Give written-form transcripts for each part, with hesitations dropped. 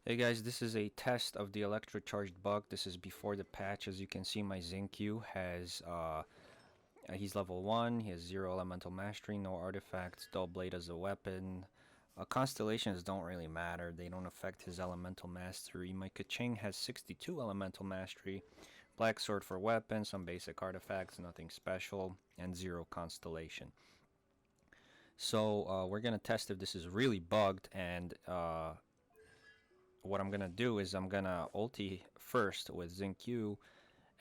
Hey guys, this is a test of the Electro-Charged bug. This is before the patch. As you can see, my Xingqiu has, he's level 1, he has 0 elemental mastery, no artifacts, dull blade as a weapon. Constellations don't really matter, they don't affect his elemental mastery. My Keqing has 62 elemental mastery, black sword for weapon, some basic artifacts, nothing special, and 0 constellation. So we're gonna test if this is really bugged, and what I'm gonna do is I'm gonna ulti first with Xingqiu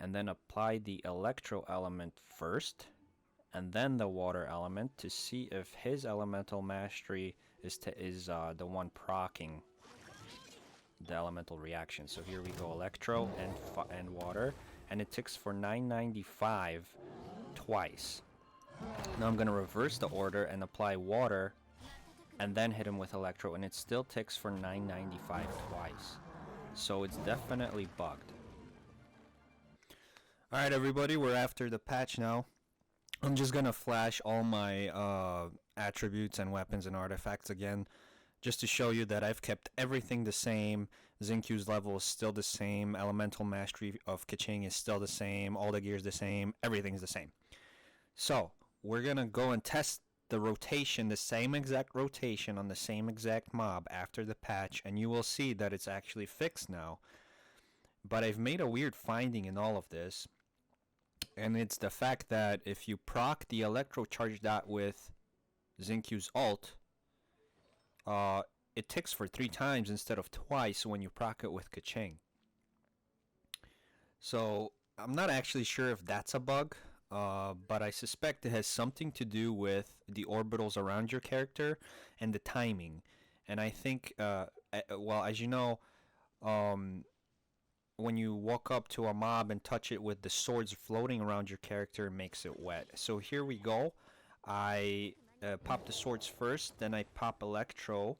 and then apply the electro element first and then the water element to see if his elemental mastery is the one proccing the elemental reaction. So here we go, electro and water, and it ticks for 995 twice. Now I'm gonna reverse the order and apply water and then hit him with electro, and it still ticks for 995 twice. So it's definitely bugged. Alright everybody, we're after the patch now. I'm just gonna flash all my attributes and weapons and artifacts again, just to show you that I've kept everything the same. Xingqiu's level is still the same, elemental mastery of Keqing is still the same, all the gear is the same, everything's the same. So we're gonna go and test the rotation, the same exact rotation on the same exact mob after the patch, and you will see that it's actually fixed now. But I've made a weird finding in all of this, and it's the fact that if you proc the Electro-Charge dot with Xingqiu's ult, it ticks for 3 times instead of twice when you proc it with Keqing. So I'm not actually sure if that's a bug. But I suspect it has something to do with the orbitals around your character and the timing. And I think, well, as you know, when you walk up to a mob and touch it with the swords floating around your character, it makes it wet. So here we go. I pop the swords first, then I pop electro,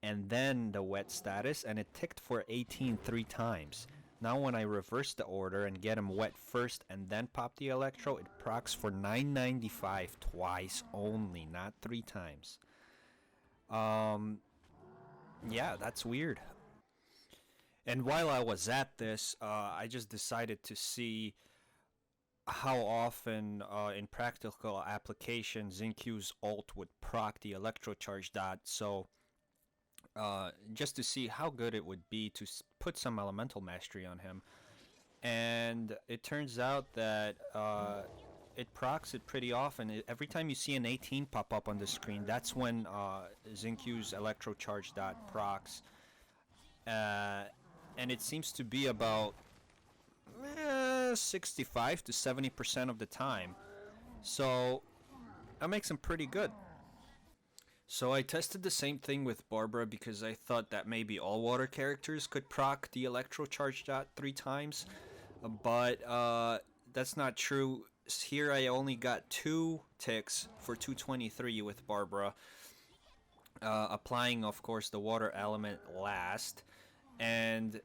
and then the wet status, and it ticked for 18 3 times. Now when I reverse the order and get him wet first and then pop the electro, it procs for 995 twice only, not 3 times. Yeah, that's weird. And while I was at this, I just decided to see how often in practical application Xingqiu's ult would proc the Electro-Charge dot. So just to see how good it would be to put some elemental mastery on him. And it turns out that it procs it pretty often. Every time you see an 18 pop up on the screen, that's when Xingqiu's Electro-Charge dot procs. And it seems to be about 65 to 70% of the time. So that makes him pretty good. So I tested the same thing with Barbara because I thought that maybe all water characters could proc the Electro-Charge dot 3 times, but that's not true. Here I only got 2 ticks for 223 with Barbara, applying of course the water element last. And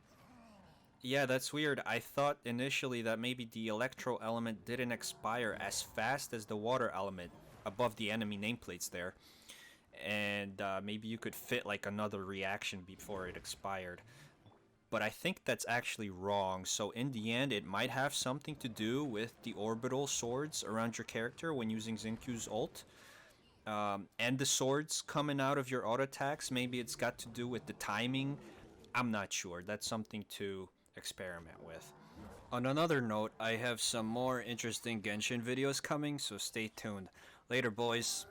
yeah, that's weird. I thought initially that maybe the electro element didn't expire as fast as the water element above the enemy nameplates there, and maybe you could fit like another reaction before it expired. But I think that's actually wrong. So in the end, it might have something to do with the orbital swords around your character when using Xingqiu's ult. And the swords coming out of your auto attacks, maybe it's got to do with the timing. I'm not sure. That's something to experiment with. On another note, I have some more interesting Genshin videos coming, so stay tuned. Later, boys.